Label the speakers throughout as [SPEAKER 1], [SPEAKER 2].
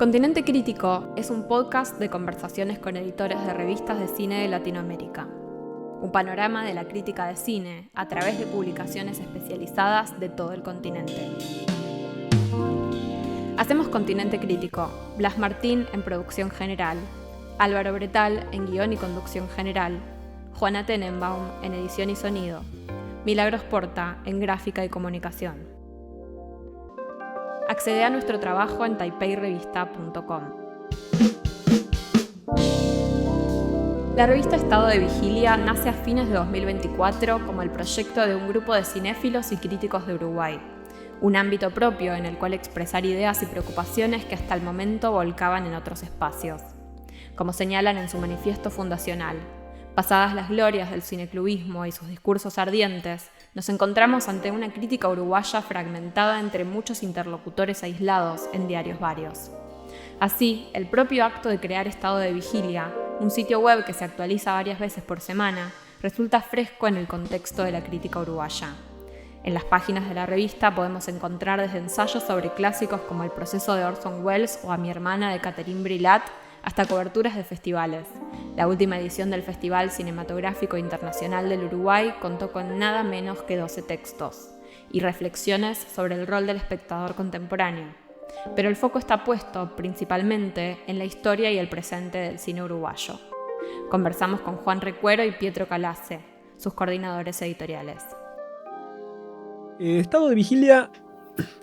[SPEAKER 1] Continente Crítico es un podcast de conversaciones con editores de revistas de cine de Latinoamérica. Un panorama de la crítica de cine a través de publicaciones especializadas de todo el continente. Hacemos Continente Crítico, Blas Martín en producción general, Álvaro Bretal en guión y conducción general, Juana Tenenbaum en edición y sonido, Milagros Porta en gráfica y comunicación. Accede a nuestro trabajo en taipeirevista.com. La revista Estado de Vigilia nace a fines de 2024 como el proyecto de un grupo de cinéfilos y críticos de Uruguay, un ámbito propio en el cual expresar ideas y preocupaciones que hasta el momento volcaban en otros espacios. Como señalan en su manifiesto fundacional, pasadas las glorias del cineclubismo y sus discursos ardientes, nos encontramos ante una crítica uruguaya fragmentada entre muchos interlocutores aislados en diarios varios. Así, el propio acto de crear Estado de Vigilia, un sitio web que se actualiza varias veces por semana, resulta fresco en el contexto de la crítica uruguaya. En las páginas de la revista podemos encontrar desde ensayos sobre clásicos como El proceso de Orson Welles o A mi hermana de Catherine Brillat, hasta coberturas de festivales. La última edición del Festival Cinematográfico Internacional del Uruguay contó con nada menos que 12 textos y reflexiones sobre el rol del espectador contemporáneo. Pero el foco está puesto principalmente en la historia y el presente del cine uruguayo. Conversamos con Juan Recuero y Pietro Calace, sus coordinadores editoriales.
[SPEAKER 2] Estado de Vigilia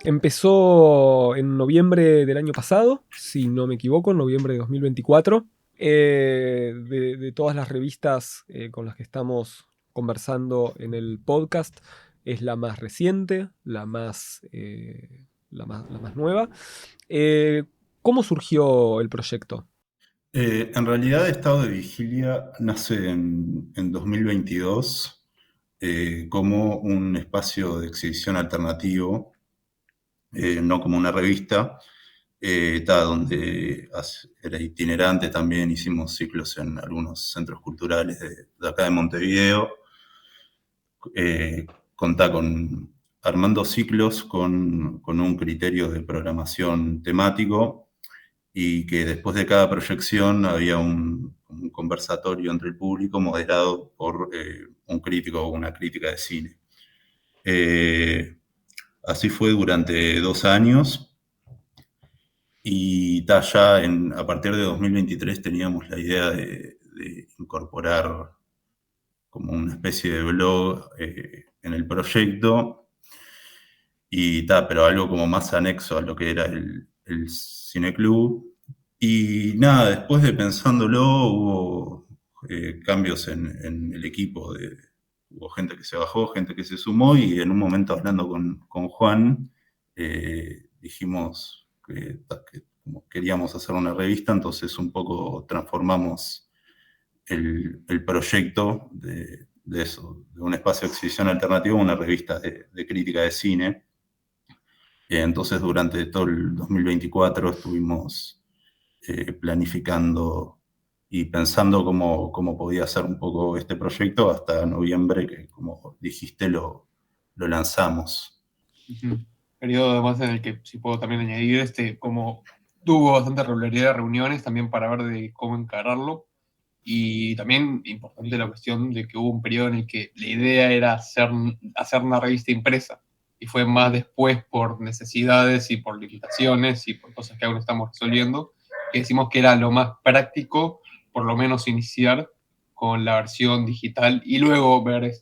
[SPEAKER 2] empezó en noviembre del año pasado, si no me equivoco, en noviembre de 2024. De todas las revistas con las que estamos conversando en el podcast, es la más reciente, la más nueva. ¿Cómo surgió el proyecto?
[SPEAKER 3] En realidad, Estado de Vigilia nace en 2022 como un espacio de exhibición alternativo, no como una revista, donde era itinerante también, hicimos ciclos en algunos centros culturales de acá de Montevideo. Contá con armando ciclos con un criterio de programación temático, y que después de cada proyección había un conversatorio entre el público moderado por un crítico o una crítica de cine. Así fue durante 2 años, y ya a partir de 2023 teníamos la idea de incorporar como una especie de blog en el proyecto, pero algo como más anexo a lo que era el cineclub. Y nada, después de pensándolo, hubo cambios en el equipo. Hubo gente que se bajó, gente que se sumó, y en un momento hablando con Juan, dijimos que como queríamos hacer una revista, entonces un poco transformamos el proyecto de eso, de un espacio de exhibición alternativo a una revista de crítica de cine. Entonces durante todo el 2024 estuvimos planificando y pensando cómo podía ser un poco este proyecto hasta noviembre, que como dijiste lo lanzamos.
[SPEAKER 4] Periodo además en el que, si puedo también añadir, como tuvo bastante regularidad de reuniones también para ver de cómo encararlo, y también importante la cuestión de que hubo un periodo en el que la idea era hacer una revista impresa, y fue más después por necesidades y por limitaciones y por cosas que aún estamos resolviendo, que decimos que era lo más práctico, por lo menos iniciar con la versión digital y luego ver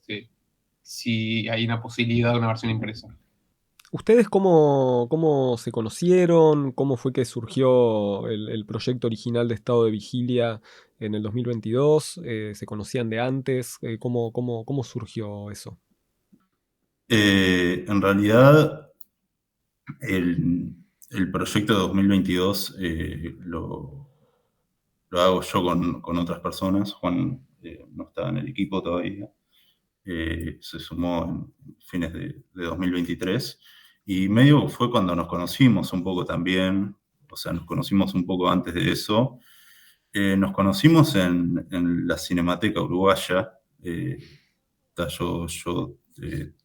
[SPEAKER 4] si hay una posibilidad de una versión impresa.
[SPEAKER 2] ¿Ustedes cómo se conocieron? ¿Cómo fue que surgió el proyecto original de Estado de Vigilia en el 2022? ¿Se conocían de antes? ¿Cómo surgió eso?
[SPEAKER 3] En realidad, el proyecto de 2022 lo hago yo con otras personas. Juan no estaba en el equipo todavía. Se sumó en fines de 2023, y medio fue cuando nos conocimos un poco también. O sea, nos conocimos un poco antes de eso. Nos conocimos en la Cinemateca Uruguaya. Yo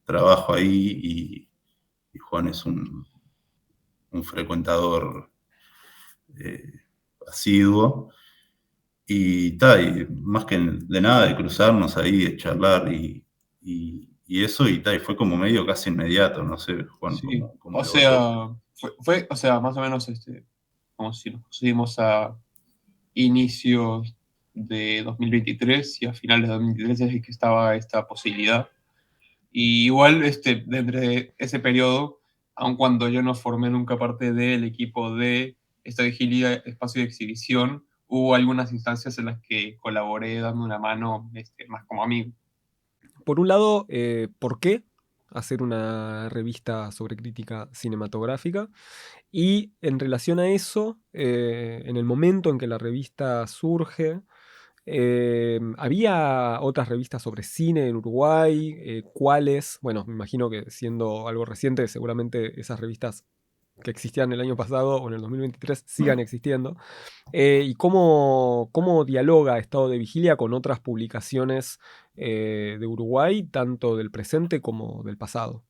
[SPEAKER 3] trabajo ahí, y Juan es un frecuentador asiduo. Y más que de nada, de cruzarnos ahí, de charlar y eso, y fue como medio casi inmediato, no sé, Juan,
[SPEAKER 4] Sí,
[SPEAKER 3] cómo
[SPEAKER 4] o
[SPEAKER 3] lo ves vos.
[SPEAKER 4] sea, o sea, más o menos como si nos pusimos a inicios de 2023 y a finales de 2023 es que estaba esta posibilidad. Y igual, dentro de ese periodo, aun cuando yo no formé nunca parte del equipo de esta vigilia, espacio de exhibición, hubo algunas instancias en las que colaboré dando una mano más como amigo.
[SPEAKER 2] Por un lado, ¿por qué hacer una revista sobre crítica cinematográfica? Y en relación a eso, en el momento en que la revista surge, ¿había otras revistas sobre cine en Uruguay? ¿Cuáles? Bueno, me imagino que siendo algo reciente, seguramente esas revistas que existían el año pasado o en el 2023 sigan existiendo. ¿Y cómo dialoga Estado de Vigilia con otras publicaciones de Uruguay, tanto del presente como del pasado?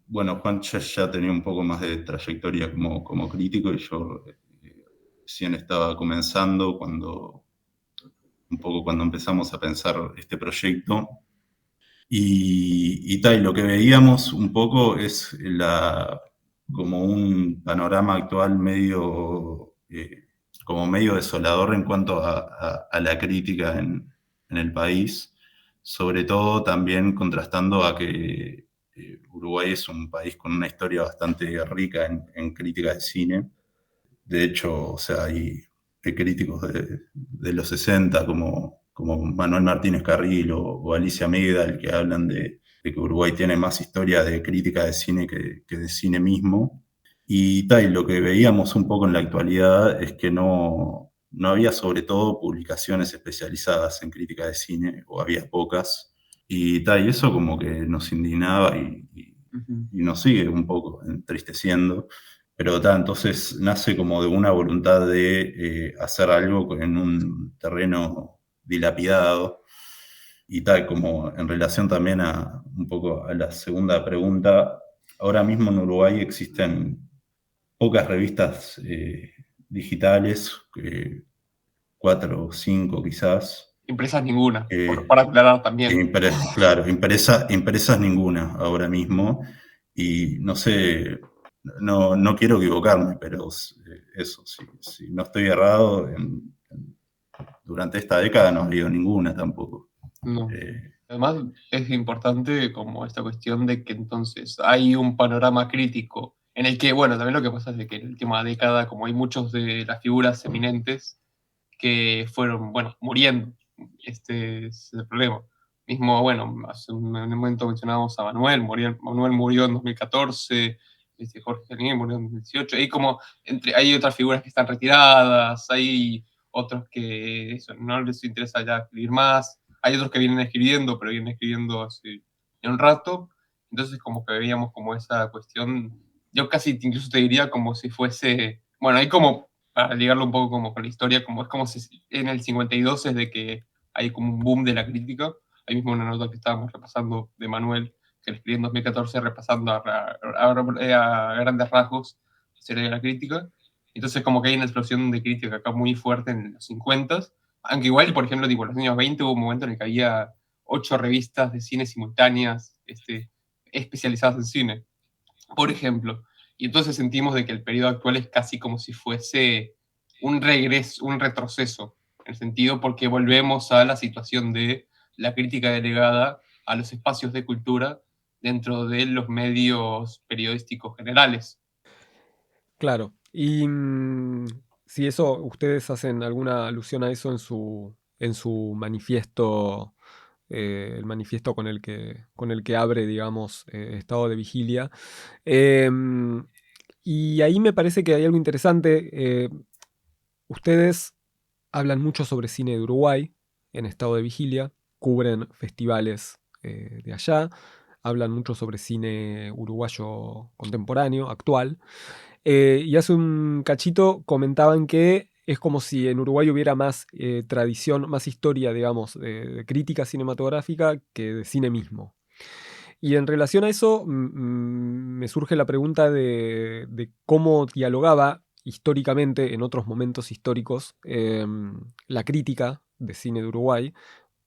[SPEAKER 3] Bueno, Juan ya tenía un poco más de trayectoria como crítico y yo recién estaba comenzando un poco cuando empezamos a pensar este proyecto. Y lo que veíamos un poco es como un panorama actual como medio desolador en cuanto a la crítica en el país, sobre todo también contrastando a que Uruguay es un país con una historia bastante rica en crítica de cine. De hecho, o sea, hay críticos de los 60 como Manuel Martínez Carril o Alicia Megdal que hablan de que Uruguay tiene más historia de crítica de cine que de cine mismo. Y lo que veíamos un poco en la actualidad es que no había sobre todo publicaciones especializadas en crítica de cine, o había pocas. Y eso como que nos indignaba
[SPEAKER 4] Ujú.
[SPEAKER 3] y nos sigue un poco entristeciendo. Pero entonces nace como de una voluntad de hacer algo en un terreno dilapidado. Como en relación también a un poco a la segunda pregunta, ahora mismo en Uruguay existen pocas revistas digitales, 4 o 5 quizás.
[SPEAKER 4] Impresas ninguna,
[SPEAKER 3] Eh,
[SPEAKER 4] para aclarar también.
[SPEAKER 3] claro, impresas ninguna ahora mismo. Y no sé, no quiero equivocarme, pero eso, si no estoy errado, durante esta década no ha habido ninguna tampoco.
[SPEAKER 4] No.
[SPEAKER 3] Eh,
[SPEAKER 4] Además, es importante como esta cuestión de que entonces hay un panorama crítico en el que, bueno, también lo que pasa es de que en la última década, como hay muchos de las figuras eminentes que fueron, bueno, muriendo, este es el problema. Mismo, bueno, hace un momento mencionábamos a Manuel murió en 2014, Jorge Janín murió en 2018, y como hay otras figuras que están retiradas, hay otros que eso, no les interesa ya escribir más, hay otros que vienen escribiendo, pero vienen escribiendo hace un rato, entonces como que veíamos como esa cuestión, yo casi incluso te diría como si fuese, bueno, hay como, para ligarlo un poco como con la historia, como es como si en el 52 es de que hay como un boom de la crítica, hay mismo una nota que estábamos repasando de Manuel, que le escribí en 2014 repasando a grandes rasgos la historia de la crítica, entonces como que hay una explosión de crítica acá muy fuerte en los 50, aunque igual, por ejemplo, tipo, en los años 20 hubo un momento en el que había 8 revistas de cine simultáneas especializadas en cine, por ejemplo. Y entonces sentimos de que el periodo actual es casi como si fuese un regreso, un retroceso, en el sentido porque volvemos a la situación de la crítica delegada a los espacios de cultura dentro de los medios periodísticos generales.
[SPEAKER 2] Claro. Y si eso, ustedes hacen alguna alusión a eso en su manifiesto, el manifiesto con el que abre, digamos, Estado de Vigilia. Em, y ahí me parece que hay algo interesante. Ustedes hablan mucho sobre cine de Uruguay en Estado de Vigilia, cubren festivales de allá, hablan mucho sobre cine uruguayo contemporáneo, actual. Y hace un cachito comentaban que es como si en Uruguay hubiera más tradición, más historia, digamos, de crítica cinematográfica que de cine mismo. Y en relación a eso, me surge la pregunta de cómo dialogaba históricamente, en otros momentos históricos, la crítica de cine de Uruguay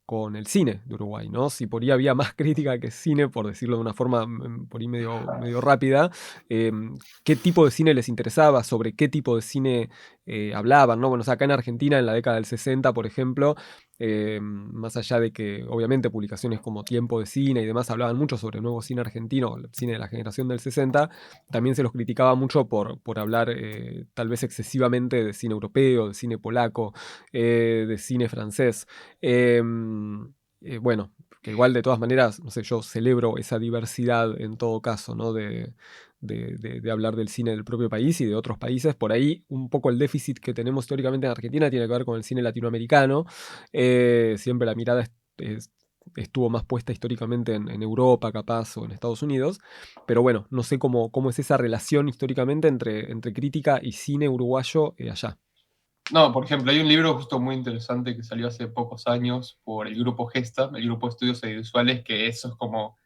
[SPEAKER 2] con el cine de Uruguay, ¿no? Si por ahí había más crítica que cine, por decirlo de una forma por ahí medio rápida, qué tipo de cine les interesaba, sobre qué tipo de cine hablaban, ¿no? Bueno, o sea, acá en Argentina, en la década del 60, por ejemplo, más allá de que obviamente publicaciones como Tiempo de Cine y demás hablaban mucho sobre el nuevo cine argentino, el cine de la generación del 60, también se los criticaba mucho por hablar tal vez excesivamente de cine europeo, de cine polaco, de cine francés. Eh, bueno, que igual de todas maneras, no sé, yo celebro esa diversidad en todo caso, ¿no? De hablar del cine del propio país y de otros países. Por ahí un poco el déficit que tenemos históricamente en Argentina tiene que ver con el cine latinoamericano. Siempre la mirada estuvo más puesta históricamente en Europa, capaz, o en Estados Unidos. Pero bueno, no sé cómo es esa relación históricamente entre crítica y cine uruguayo allá.
[SPEAKER 4] No, por ejemplo, hay un libro justo muy interesante que salió hace pocos años por el grupo Gesta, el grupo de estudios audiovisuales, que eso es como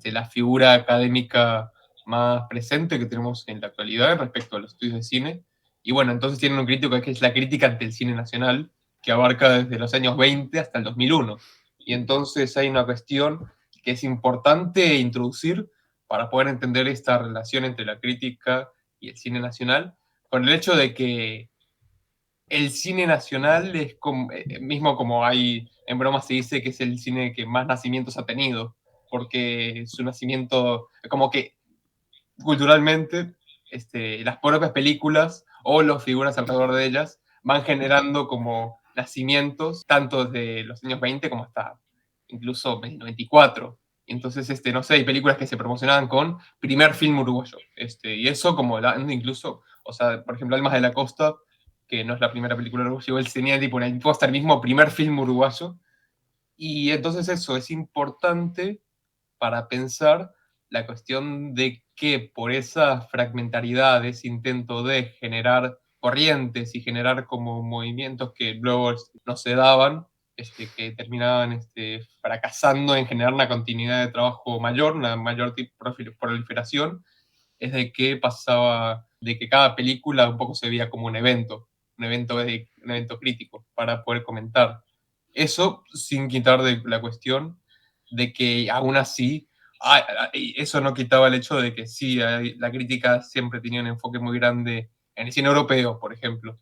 [SPEAKER 4] la figura académica más presente que tenemos en la actualidad respecto a los estudios de cine. Y bueno, entonces tienen un crítico que es la crítica ante el cine nacional, que abarca desde los años 20 hasta el 2001. Y entonces hay una cuestión que es importante introducir para poder entender esta relación entre la crítica y el cine nacional, con el hecho de que el cine nacional es como, mismo como hay, en broma se dice que es el cine que más nacimientos ha tenido, porque su nacimiento, como que culturalmente, las propias películas o las figuras alrededor de ellas van generando como nacimientos, tanto desde los años 20 como hasta incluso el 94. Entonces, no sé, hay películas que se promocionaban con primer film uruguayo. Y eso como incluso, o sea, por ejemplo, Almas de la Costa, que no es la primera película uruguaya, él tenía tipo en el póster mismo primer film uruguayo. Y entonces eso es importante para pensar la cuestión de que por esa fragmentariedad, ese intento de generar corrientes y generar como movimientos que luego no se daban, que terminaban fracasando en generar una continuidad de trabajo mayor, una mayor proliferación, es de que pasaba, de que cada película un poco se veía como un evento crítico para poder comentar. Eso sin quitar de la cuestión de que aún así, eso no quitaba el hecho de que sí, la crítica siempre tenía un enfoque muy grande en el cine europeo, por ejemplo.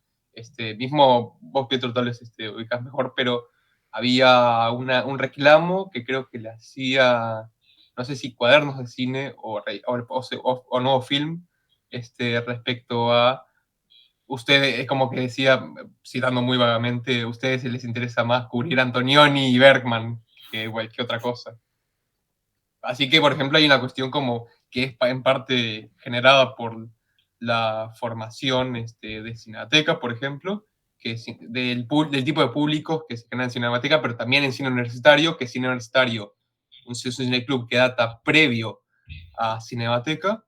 [SPEAKER 4] Mismo vos, Pietro, tal vez ubicás mejor, pero había un reclamo que creo que le hacía, no sé si Cuadernos de Cine o Nuevo Film, respecto a ustedes, es como que decía, citando muy vagamente, a ustedes les interesa más cubrir a Antonioni y Bergman que cualquier otra cosa. Así que, por ejemplo, hay una cuestión como que es en parte generada por la formación de Cinemateca, por ejemplo, que es del tipo de públicos que se generan en Cinemateca, pero también en cine universitario, que cine universitario, un cineclub que data previo a Cinemateca,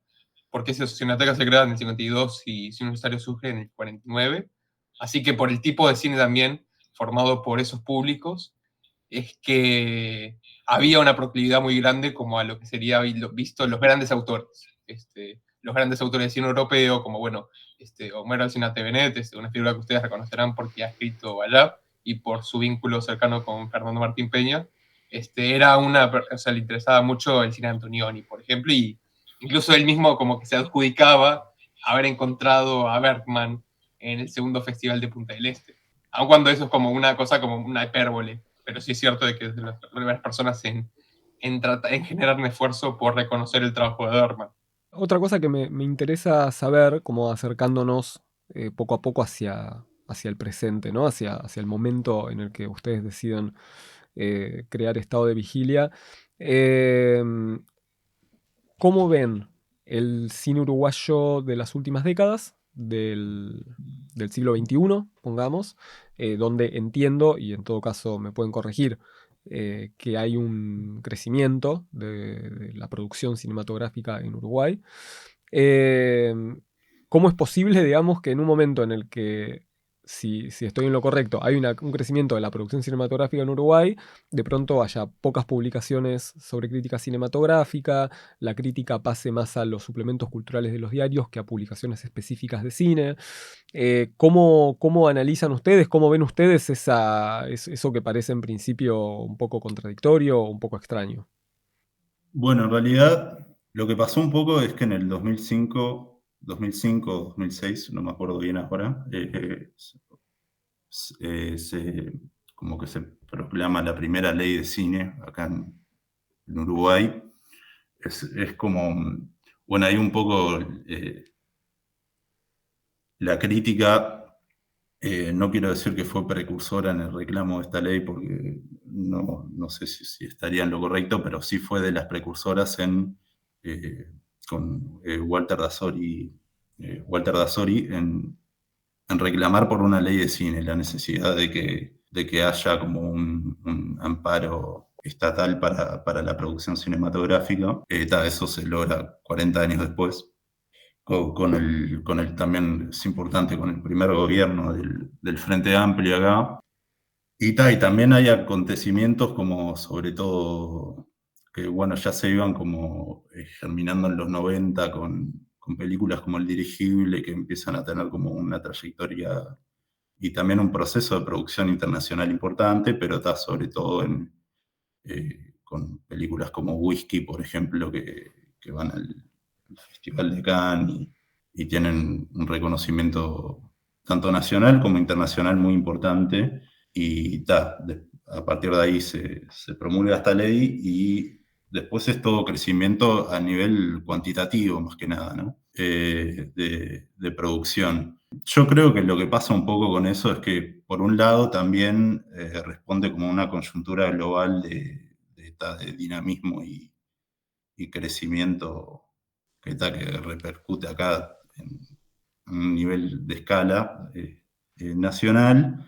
[SPEAKER 4] porque esa Cinemateca se crea en el 52 y Cine Universitario surge en el 49. Así que por el tipo de cine también formado por esos públicos, es que había una proclividad muy grande como a lo que sería visto los grandes autores. Los grandes autores de cine europeo, como bueno, Homero Alcinate Benet, una figura que ustedes reconocerán porque ha escrito allá y por su vínculo cercano con Fernando Martín Peña, o sea, le interesaba mucho el cine de Antonioni, por ejemplo, y incluso él mismo como que se adjudicaba haber encontrado a Bergman en el segundo festival de Punta del Este. Aun cuando eso es como una cosa, como una hipérbole, pero sí es cierto de que las primeras personas en generar un esfuerzo por reconocer el trabajo de Bergman.
[SPEAKER 2] Otra cosa que me interesa saber, como acercándonos poco a poco hacia el presente, ¿no? Hacia el momento en el que ustedes deciden crear estado de vigilia. ¿Cómo ven el cine uruguayo de las últimas décadas, del siglo XXI, pongamos, donde entiendo, y en todo caso me pueden corregir, que hay un crecimiento de la producción cinematográfica en Uruguay? Eh, ¿Cómo es posible, digamos, que en un momento en el que si estoy en lo correcto, hay un crecimiento de la producción cinematográfica en Uruguay, de pronto haya pocas publicaciones sobre crítica cinematográfica, la crítica pase más a los suplementos culturales de los diarios que a publicaciones específicas de cine. ¿Cómo analizan ustedes, cómo ven ustedes eso que parece en principio un poco contradictorio o un poco extraño?
[SPEAKER 3] Bueno, en realidad lo que pasó un poco es que en el 2005 o 2006, no me acuerdo bien ahora, como que se proclama la primera ley de cine acá en Uruguay. Es como, bueno, hay un poco la crítica, no quiero decir que fue precursora en el reclamo de esta ley porque no sé si estaría en lo correcto, pero sí fue de las precursoras eh, con Walter Dasori en reclamar por una ley de cine, la necesidad de que haya como un amparo estatal para la producción cinematográfica. Eso se logra 40 años después. Con el también es importante, con el primer gobierno del Frente Amplio acá. Y también hay acontecimientos como sobre todo que bueno, ya se iban como germinando en los 90 con películas como El Dirigible, que empiezan a tener como una trayectoria y también un proceso de producción internacional importante, pero está sobre todo con películas como Whisky, por ejemplo, que van al Festival de Cannes y tienen un reconocimiento tanto nacional como internacional muy importante. Y a partir de ahí se promulga esta ley y después es todo crecimiento a nivel cuantitativo, más que nada, ¿no? De producción. Yo creo que lo que pasa un poco con eso es que, por un lado, también responde como una coyuntura global de dinamismo y crecimiento que repercute acá en un nivel de escala nacional.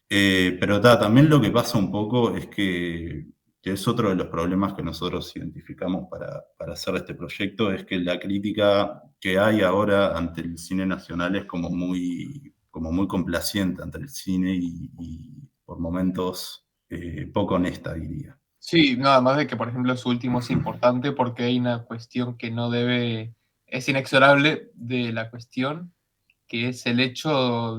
[SPEAKER 3] Pero también lo que pasa un poco es que es otro de los problemas que nosotros identificamos para hacer este proyecto, es que la crítica que hay ahora ante el cine nacional es como muy complaciente ante el cine y por momentos poco honesta, diría.
[SPEAKER 4] Sí, nada más de que, por ejemplo, su último es importante porque hay una cuestión que no debe, es inexorable de la cuestión, que es el hecho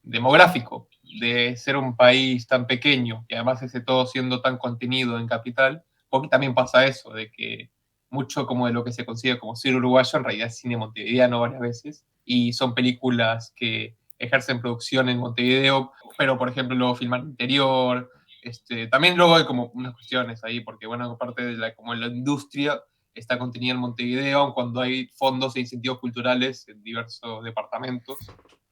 [SPEAKER 4] demográfico, de ser un país tan pequeño y además ese todo siendo tan contenido en capital, porque también pasa eso, de que mucho como de lo que se consigue como cine uruguayo en realidad es cine montevideano varias veces y son películas que ejercen producción en Montevideo, pero por ejemplo luego filman interior. También luego hay como unas cuestiones ahí, porque bueno, aparte de como la industria está contenida en Montevideo, cuando hay fondos e incentivos culturales en diversos departamentos,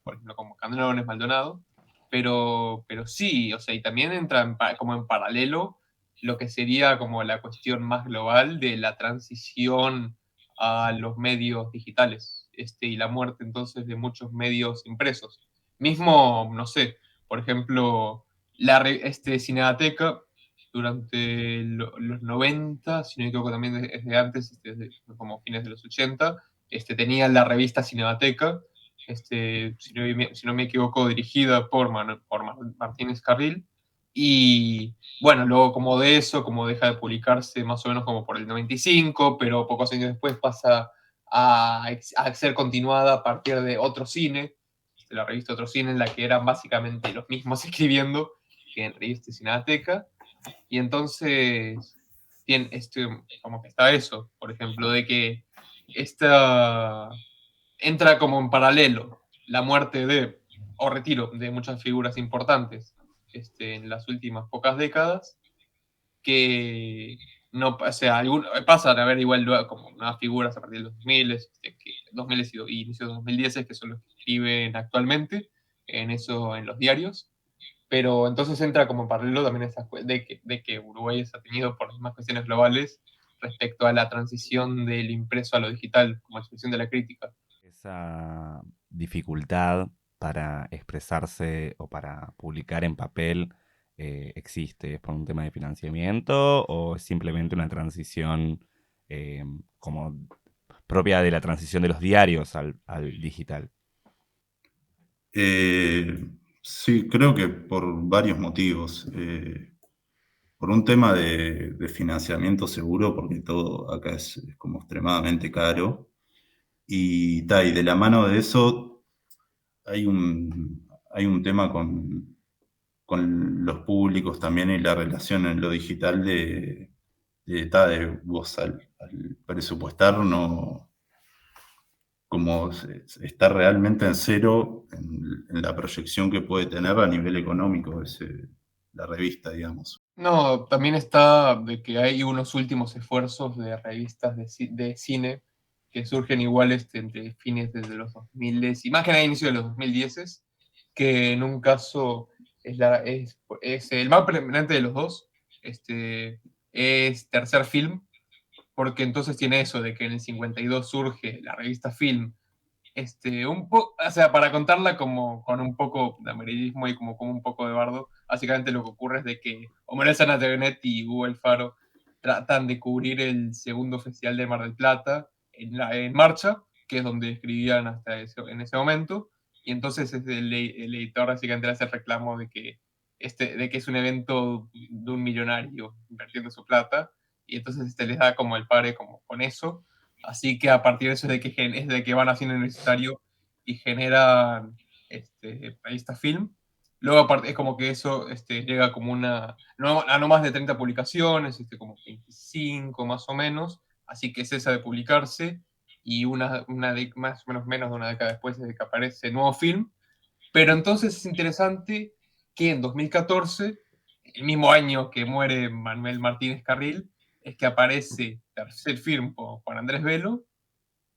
[SPEAKER 4] por ejemplo como Canelones, Maldonado, pero sí, o sea, y también entra como en paralelo lo que sería como la cuestión más global de la transición a los medios digitales, y la muerte entonces de muchos medios impresos. Mismo, no sé, por ejemplo, Cineateca durante los 90, si no me equivoco también desde antes, como fines de los 80, tenía la revista Cinemateca, si no me equivoco, dirigida por Martínez Carril. Y bueno, luego como de eso, como deja de publicarse más o menos como por el 95, pero pocos años después pasa a ser continuada a partir de Otro Cine, la revista Otro Cine, en la que eran básicamente los mismos escribiendo que en revista Cinemateca. Y entonces, como que está eso, por ejemplo, de que esta entra como en paralelo la muerte o retiro de muchas figuras importantes en las últimas pocas décadas, que no, o sea, pasan a haber igual como nuevas figuras a partir de los 2000, 2000 y inicios de los 2010, que son los que escriben actualmente en los diarios. Pero entonces entra como en paralelo también de que Uruguay está tenido por las mismas cuestiones globales respecto a la transición del impreso a lo digital como expresión de la crítica.
[SPEAKER 5] Esa dificultad para expresarse o para publicar en papel existe. ¿Es por un tema de financiamiento o es simplemente una transición como propia de la transición de los diarios al digital?
[SPEAKER 3] Sí, creo que por varios motivos. Por un tema de financiamiento seguro, porque todo acá es como extremadamente caro. Y de la mano de eso hay un tema con los públicos también y la relación en lo digital de vos al presupuestar no como está realmente en cero en la proyección que puede tener a nivel económico la revista, digamos.
[SPEAKER 4] No, también está de que hay unos últimos esfuerzos de revistas de cine que surgen igual entre fines desde los 2000 y más que nada inicio de los 2010, que en un caso es el más preeminente de los dos, es Tercer Film, porque entonces tiene eso de que en el 52 surge la revista Film, o sea, para contarla como con un poco de amarillismo y como un poco de bardo, básicamente lo que ocurre es de que Homero Sanatagonet y Hugo El Faro tratan de cubrir el segundo festival de Mar del Plata en marcha, que es donde escribían en ese momento, y entonces el editor básicamente le hace el reclamo de que es un evento de un millonario invirtiendo su plata, y entonces les da como el pare como con eso. Así que a partir de eso es de que van haciendo universitario y generan revista Film. Luego aparte es como que eso llega como a no más de 30 publicaciones, como 25 más o menos, así que cesa de publicarse y más o menos de una década después de que aparece Nuevo Film. Pero entonces es interesante que en 2014, el mismo año que muere Manuel Martínez Carril, es que aparece Tercer Film por Juan Andrés Velo,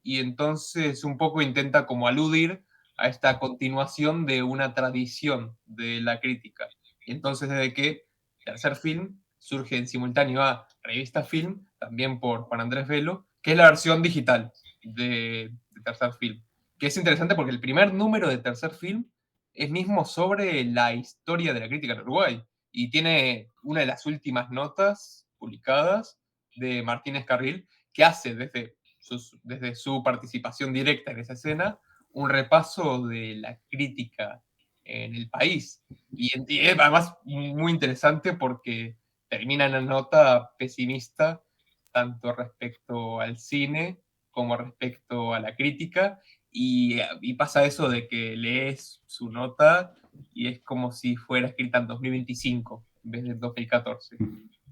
[SPEAKER 4] y entonces un poco intenta como aludir a esta continuación de una tradición de la crítica. Y entonces desde que Tercer Film surge en simultáneo a Revista Film, también por Juan Andrés Velo, que es la versión digital de Tercer Film. Que es interesante porque el primer número de Tercer Film es mismo sobre la historia de la crítica en Uruguay. Y tiene una de las últimas notas publicadas de Martínez Carril, que hace desde su participación directa en esa escena, un repaso de la crítica en el país. Y es además muy interesante porque termina en una nota pesimista tanto respecto al cine como respecto a la crítica, y pasa eso de que lees su nota y es como si fuera escrita en 2025 en vez de 2014.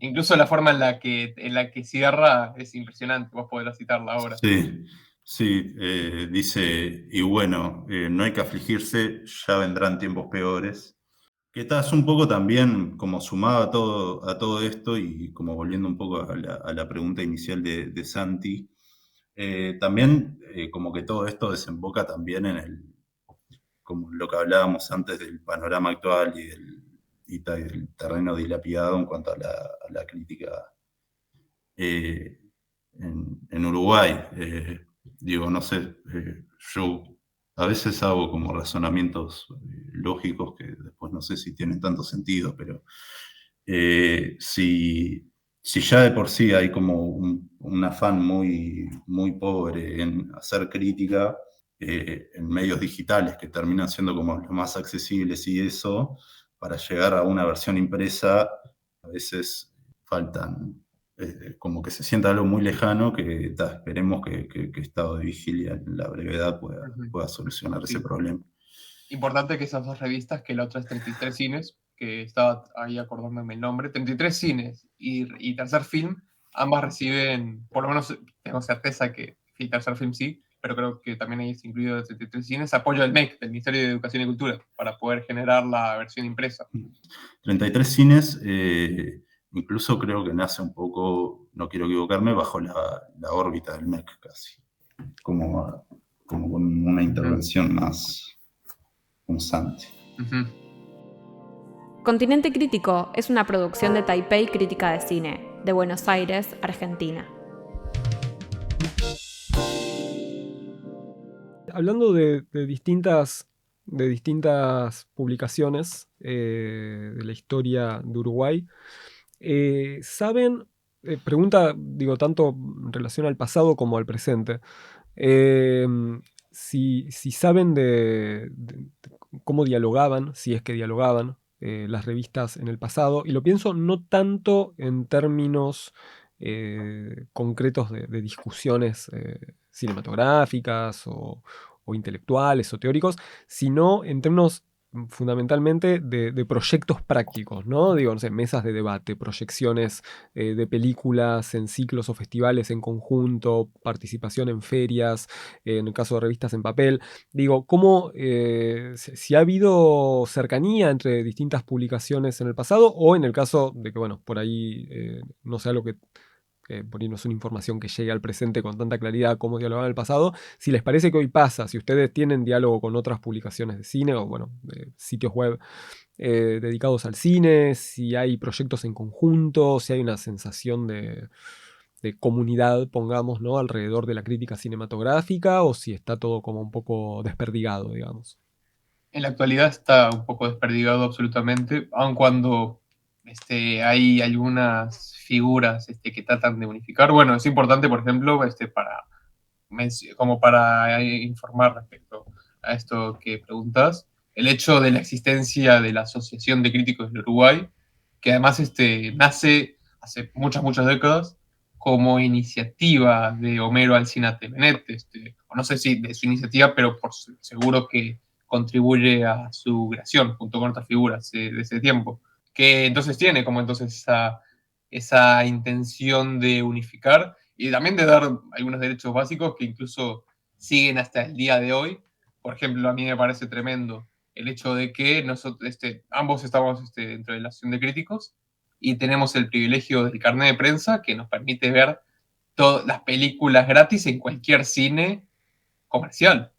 [SPEAKER 4] Incluso la forma en la que cierra es impresionante, vos podrás citarla ahora.
[SPEAKER 3] Sí, sí, dice, y bueno, no hay que afligirse, ya vendrán tiempos peores. Que estás un poco también como sumado a todo esto y como volviendo un poco a la pregunta inicial de Santi, también como que todo esto desemboca también como lo que hablábamos antes del panorama actual y del terreno dilapidado en cuanto a la crítica en Uruguay. Digo, no sé, yo a veces hago como razonamientos lógicos que después no sé si tienen tanto sentido, pero si ya de por sí hay como un afán muy, muy pobre en hacer crítica en medios digitales que terminan siendo como los más accesibles y eso, para llegar a una versión impresa, a veces faltan, como que se sienta algo muy lejano que esperemos que Estado de Vigilia en la brevedad pueda solucionar ese
[SPEAKER 4] Sí.
[SPEAKER 3] problema.
[SPEAKER 4] Importante que esas dos revistas, que la otra es 33 Cines, que estaba ahí acordándome el nombre, 33 Cines y Tercer Film, ambas reciben, por lo menos tengo certeza que Tercer Film sí, pero creo que también ahí es incluido 33 Cines, apoyo del MEC, del Ministerio de Educación y Cultura, para poder generar la versión impresa.
[SPEAKER 3] 33 Cines, incluso creo que nace un poco, no quiero equivocarme, bajo la órbita del MEC casi, como con una intervención más constante.
[SPEAKER 1] Continente Crítico es una producción de Taipei Crítica de Cine, de Buenos Aires, Argentina.
[SPEAKER 2] Hablando de distintas publicaciones de la historia de Uruguay, ¿saben? Pregunta, digo, tanto en relación al pasado como al presente. Si saben cómo dialogaban, si es que dialogaban, las revistas en el pasado, y lo pienso no tanto en términos concretos de discusiones cinematográficas o intelectuales o teóricos, sino en términos fundamentalmente de proyectos prácticos, ¿no? Digo, no sé, mesas de debate, proyecciones de películas en ciclos o festivales en conjunto, participación en ferias, en el caso de revistas en papel. Digo, ¿cómo si ha habido cercanía entre distintas publicaciones en el pasado o en el caso de que, bueno, por ahí no sea lo que por ahí no es una información que llegue al presente con tanta claridad como dialogaban en el pasado, si les parece que hoy pasa, si ustedes tienen diálogo con otras publicaciones de cine o, bueno, sitios web dedicados al cine, si hay proyectos en conjunto, si hay una sensación de comunidad, pongamos, ¿no? Alrededor de la crítica cinematográfica, o si está todo como un poco desperdigado, digamos.
[SPEAKER 4] En la actualidad está un poco desperdigado absolutamente, aun cuando hay algunas figuras que tratan de unificar. Bueno, es importante, por ejemplo, como para informar respecto a esto que preguntas, el hecho de la existencia de la Asociación de Críticos del Uruguay, que además nace hace muchas décadas como iniciativa de Homero Alsina Benet, o no sé si de su iniciativa, pero por seguro que contribuye a su creación junto con otras figuras de ese tiempo, que entonces tiene como entonces esa intención de unificar y también de dar algunos derechos básicos que incluso siguen hasta el día de hoy. Por ejemplo, a mí me parece tremendo el hecho de que nosotros, ambos estamos dentro de la asociación de críticos y tenemos el privilegio del carnet de prensa que nos permite ver todas las películas gratis en cualquier cine comercial,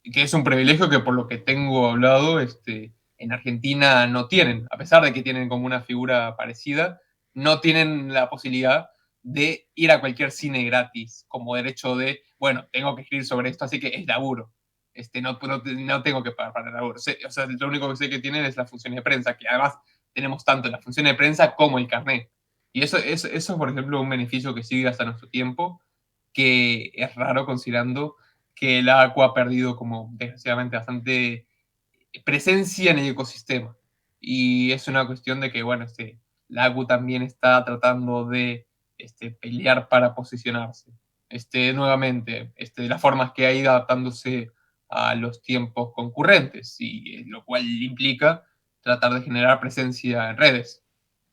[SPEAKER 4] que es un privilegio que por lo que tengo hablado en Argentina no tienen, a pesar de que tienen como una figura parecida, no tienen la posibilidad de ir a cualquier cine gratis, como derecho de, bueno, tengo que escribir sobre esto, así que es laburo. No tengo que pagar para el laburo. O sea, lo único que sé que tienen es la función de prensa, que además tenemos tanto la función de prensa como el carnet. Y eso es, por ejemplo, un beneficio que sigue hasta nuestro tiempo, que es raro considerando que el agua ha perdido como desgraciadamente bastante presencia en el ecosistema. Y es una cuestión de que, bueno, la ACU también está tratando de pelear para posicionarse. Nuevamente, las formas que ha ido adaptándose a los tiempos concurrentes, y lo cual implica tratar de generar presencia en redes,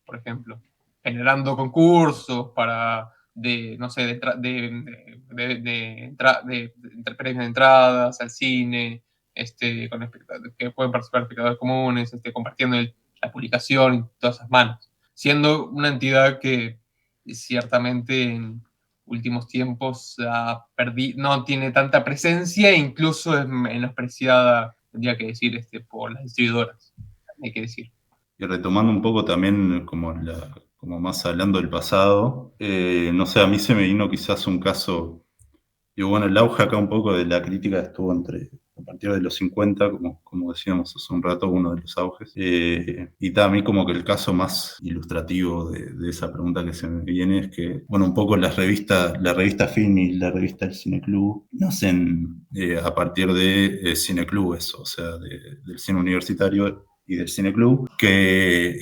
[SPEAKER 4] por ejemplo, generando concursos para no sé, premios de entradas al cine, que pueden participar espectadores comunes, compartiendo la publicación y todas esas manos, siendo una entidad que ciertamente en últimos tiempos no tiene tanta presencia e incluso es menospreciada, tendría que decir, por las distribuidoras, hay que decir.
[SPEAKER 3] Y retomando un poco también como más hablando del pasado, no sé, a mí se me vino quizás un caso, y bueno, el auge acá un poco de la crítica estuvo a partir de los 50, como decíamos hace un rato, uno de los auges, y a mí como que el caso más ilustrativo de esa pregunta que se me viene es que, bueno, un poco la revista Film y la revista El Cineclub nacen a partir de cineclubes, o sea, del cine universitario y del Cineclub, que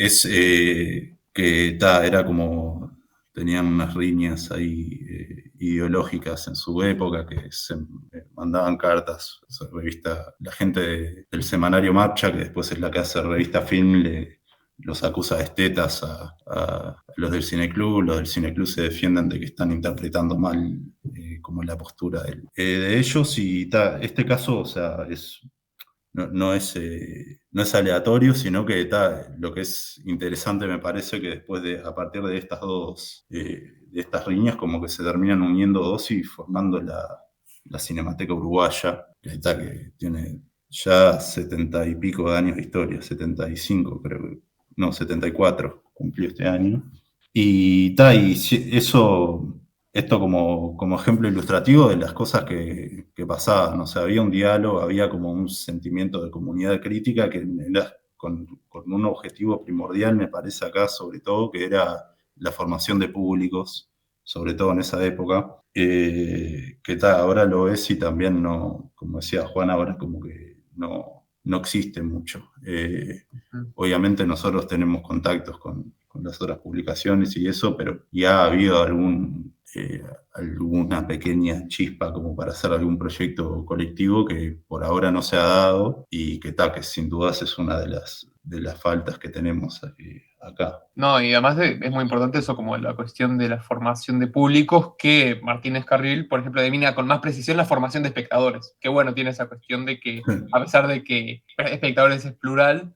[SPEAKER 3] era como, tenían unas riñas ahí ideológicas en su época, que se mandaban cartas. Esa revista, la gente del semanario Marcha, que después es la que hace revista Film, los acusa de estetas a los del Cineclub. Los del Cineclub se defienden de que están interpretando mal como la postura de ellos, y este caso, o sea, no es aleatorio, sino que lo que es interesante me parece que después a partir de estas riñas, como que se terminan uniendo dos y formando la Cinemateca Uruguaya, que tiene ya 70 y pico de años de historia, 75 creo que, no, 74 cumplió este año. Y esto como ejemplo ilustrativo de las cosas que pasaban. O sea, había un diálogo, había como un sentimiento de comunidad crítica que era con un objetivo primordial, me parece acá, sobre todo, que era la formación de públicos, sobre todo en esa época, que ahora lo es, y también no, como decía Juan, ahora como que no no existe mucho. Obviamente nosotros tenemos contactos con las otras publicaciones y eso, pero ya ha habido alguna pequeña chispa como para hacer algún proyecto colectivo que por ahora no se ha dado y que sin dudas es una de las faltas que tenemos acá.
[SPEAKER 4] No, y además es muy importante eso, como la cuestión de la formación de públicos, que Martínez Carril, por ejemplo, define con más precisión la formación de espectadores. Que bueno, tiene esa cuestión de que, a pesar de que espectadores es plural,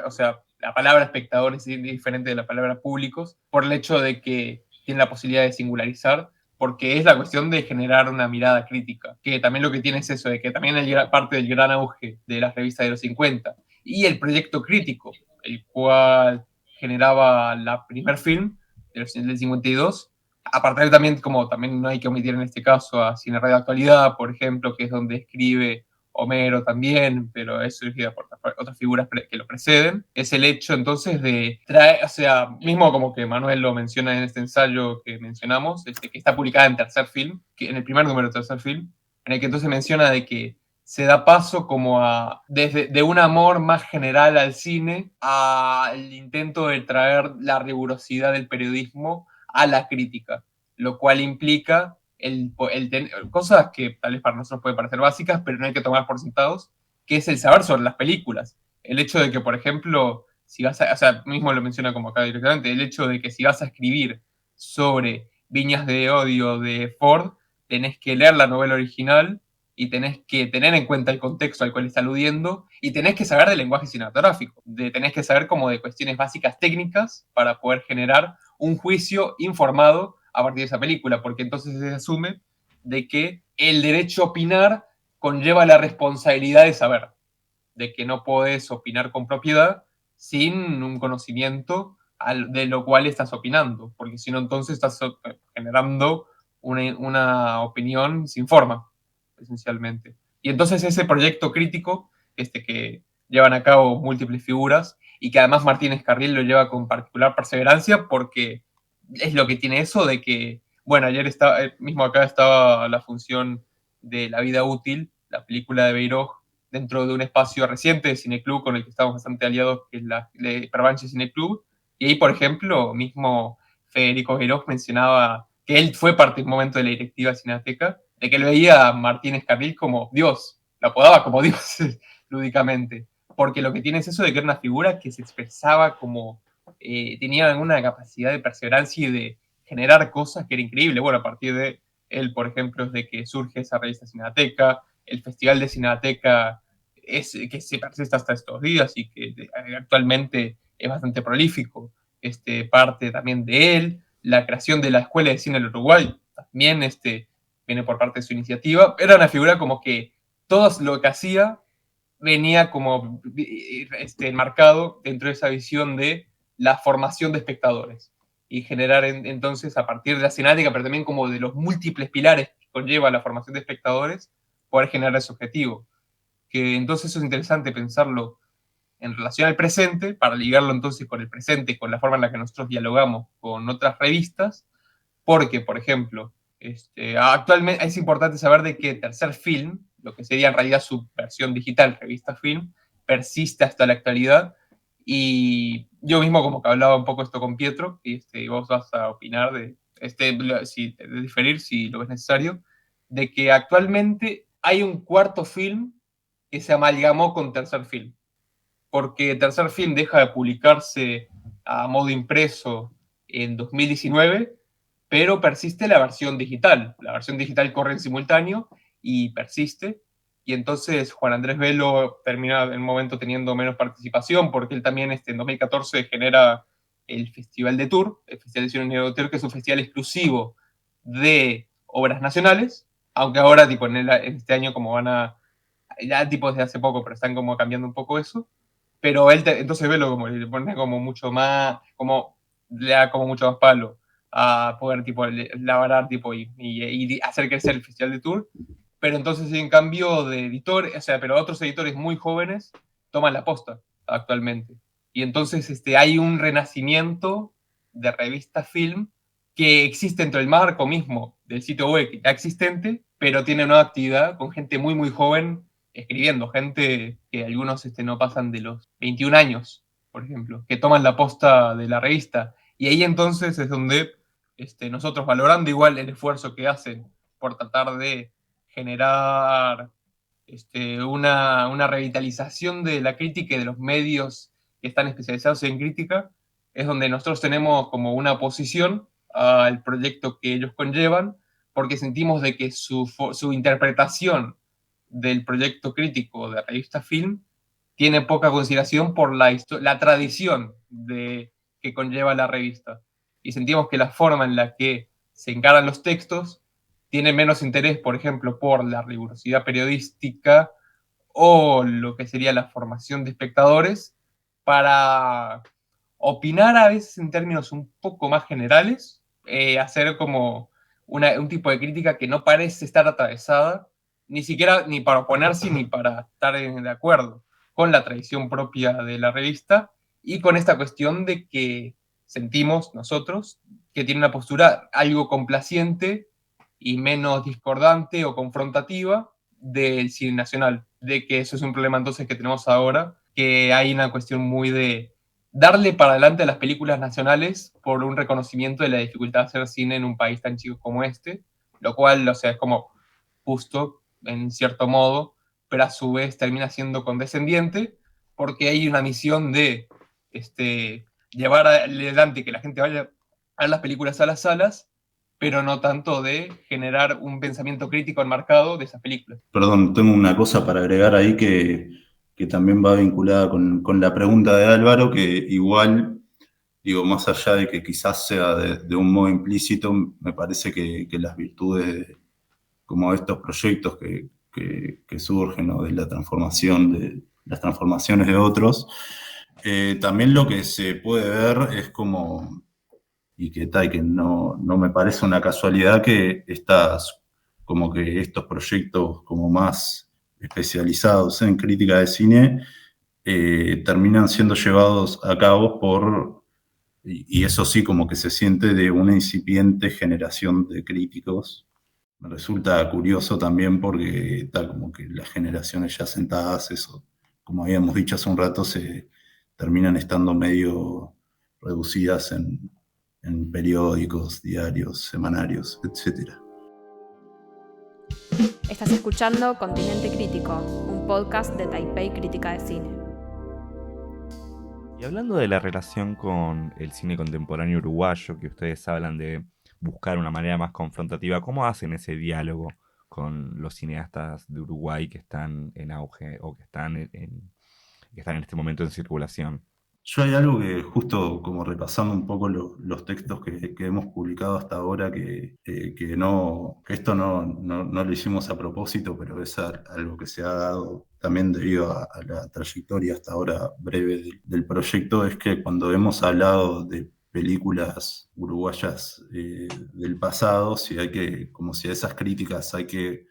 [SPEAKER 4] o sea, la palabra espectadores es diferente de la palabra públicos, por el hecho de que tiene la posibilidad de singularizar, porque es la cuestión de generar una mirada crítica, que también lo que tiene es eso, de que también hay parte del gran auge de las revistas de los 50, y el proyecto crítico, el cual generaba la primer film del 52. Aparte también, como también no hay que omitir en este caso a Cine Radio Actualidad, por ejemplo, que es donde escribe Homero también, pero es dirigida por otras figuras que lo preceden, es el hecho entonces de traer, o sea, mismo como que Manuel lo menciona en este ensayo que mencionamos, que está publicada en Tercer Film, en el primer número de Tercer Film, en el que entonces menciona de que se da paso como de un amor más general al cine al intento de traer la rigurosidad del periodismo a la crítica, lo cual implica cosas que tal vez para nosotros pueden parecer básicas, pero no hay que tomar por sentados, que es el saber sobre las películas. El hecho de que, por ejemplo, si vas o sea, mismo lo menciona como acá directamente, el hecho de que si vas a escribir sobre Viñas de Odio de Ford, tenés que leer la novela original y tenés que tener en cuenta el contexto al cual está aludiendo y tenés que saber del lenguaje cinematográfico, tenés que saber como de cuestiones básicas técnicas para poder generar un juicio informado a partir de esa película, porque entonces se asume de que el derecho a opinar conlleva la responsabilidad de saber, de que no podés opinar con propiedad sin un conocimiento de lo cual estás opinando, porque si no entonces estás generando una opinión sin forma, esencialmente. Y entonces ese proyecto crítico que llevan a cabo múltiples figuras y que además Martínez Carril lo lleva con particular perseverancia porque es lo que tiene eso de que, bueno, ayer mismo acá estaba la función de La vida útil, la película de Beiró, dentro de un espacio reciente de Cineclub con el que estamos bastante aliados, que es la de Pervanche Cineclub, y ahí, por ejemplo, mismo Federico Beiró mencionaba que él fue parte de un momento de la directiva de Cineteca, de que él veía a Martínez Carril como Dios, lo apodaba como Dios lúdicamente, porque lo que tiene es eso de que era una figura que se expresaba como, tenía una capacidad de perseverancia y de generar cosas que era increíble. Bueno, a partir de él, por ejemplo, es de que surge esa revista Cineteca, el Festival de Cineteca que se persiste hasta estos días y que actualmente es bastante prolífico, parte también de él, la creación de la Escuela de Cine del Uruguay, también viene por parte de su iniciativa. Era una figura como que todo lo que hacía venía como enmarcado dentro de esa visión de la formación de espectadores y generar entonces a partir de la cinemática, pero también como de los múltiples pilares que conlleva la formación de espectadores, poder generar ese objetivo. Que entonces eso es interesante pensarlo en relación al presente, para ligarlo entonces con el presente, con la forma en la que nosotros dialogamos con otras revistas, porque, por ejemplo, actualmente es importante saber de que Tercer Film, lo que sería en realidad su versión digital, Revista Film, persiste hasta la actualidad, y yo mismo como que hablaba un poco esto con Pietro, y vos vas a opinar de diferir si lo es necesario, de que actualmente hay un cuarto film que se amalgamó con Tercer Film, porque Tercer Film deja de publicarse a modo impreso en 2019, pero persiste la versión digital. La versión digital corre en simultáneo y persiste. Y entonces Juan Andrés Velo termina en un momento teniendo menos participación, porque él también en 2014 genera el Festival de Tour, el Festival de Cine de Tour, que es un festival exclusivo de obras nacionales, aunque ahora tipo, en este año como van a, ya tipo desde hace poco, pero están como cambiando un poco eso. Pero él entonces Velo como le pone como mucho más, como le da como mucho más palo a poder tipo labrar tipo y hacer crecer el Festival de Tour. Pero entonces en cambio de editores, o sea, pero otros editores muy jóvenes toman la posta actualmente. Y entonces hay un renacimiento de revista Film que existe dentro del marco mismo del sitio web ya existente, pero tiene una actividad con gente muy, muy joven escribiendo, gente que algunos no pasan de los 21 años, por ejemplo, que toman la posta de la revista. Y ahí entonces es donde nosotros, valorando igual el esfuerzo que hacen por tratar de generar una revitalización de la crítica y de los medios que están especializados en crítica, es donde nosotros tenemos como una oposición al proyecto que ellos conllevan, porque sentimos de que su interpretación del proyecto crítico de la revista Film tiene poca consideración por la tradición que conlleva la revista. Y sentimos que la forma en la que se encaran los textos tiene menos interés, por ejemplo, por la rigurosidad periodística o lo que sería la formación de espectadores para opinar a veces en términos un poco más generales, hacer como un tipo de crítica que no parece estar atravesada, ni siquiera ni para oponerse ni para estar de acuerdo con la tradición propia de la revista y con esta cuestión de que sentimos nosotros que tiene una postura algo complaciente y menos discordante o confrontativa del cine nacional, de que eso es un problema entonces que tenemos ahora, que hay una cuestión muy de darle para adelante a las películas nacionales por un reconocimiento de la dificultad de hacer cine en un país tan chico como este, lo cual, o sea, es como justo en cierto modo, pero a su vez termina siendo condescendiente porque hay una misión de llevar adelante que la gente vaya a ver las películas a las salas, pero no tanto de generar un pensamiento crítico enmarcado de esas películas.
[SPEAKER 3] Perdón, tengo una cosa para agregar ahí que también va vinculada con la pregunta de Álvaro, que igual, digo, más allá de que quizás sea de un modo implícito, me parece que las virtudes como estos proyectos que surgen, ¿no? De la transformación, de las transformaciones de otros, también lo que se puede ver es como, y que no me parece una casualidad que como que estos proyectos como más especializados en crítica de cine terminan siendo llevados a cabo y eso sí como que se siente de una incipiente generación de críticos. Me resulta curioso también porque está como que las generaciones ya sentadas, eso, como habíamos dicho hace un rato, se terminan estando medio reducidas en periódicos, diarios, semanarios, etc.
[SPEAKER 1] Estás escuchando Continente Crítico, un podcast de Taipei Crítica de Cine.
[SPEAKER 5] Y hablando de la relación con el cine contemporáneo uruguayo, que ustedes hablan de buscar una manera más confrontativa, ¿cómo hacen ese diálogo con los cineastas de Uruguay que están en auge o que están que están en este momento en circulación?
[SPEAKER 3] Yo hay algo que justo como repasando un poco los textos que hemos publicado hasta ahora, que esto no lo hicimos a propósito, pero es algo que se ha dado también debido a la trayectoria hasta ahora breve del proyecto, es que cuando hemos hablado de películas uruguayas del pasado, como si a esas críticas hay que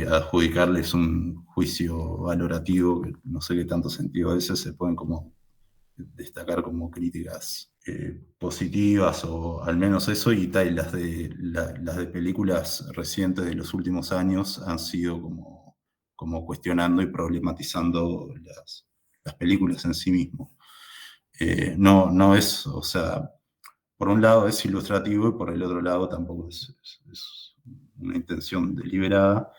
[SPEAKER 3] adjudicarles un juicio valorativo, que no sé qué tanto sentido a veces se pueden como destacar como críticas positivas o al menos eso, y las de películas recientes de los últimos años han sido como cuestionando y problematizando las películas en sí mismo. No es, o sea, por un lado es ilustrativo y por el otro lado tampoco es una intención deliberada,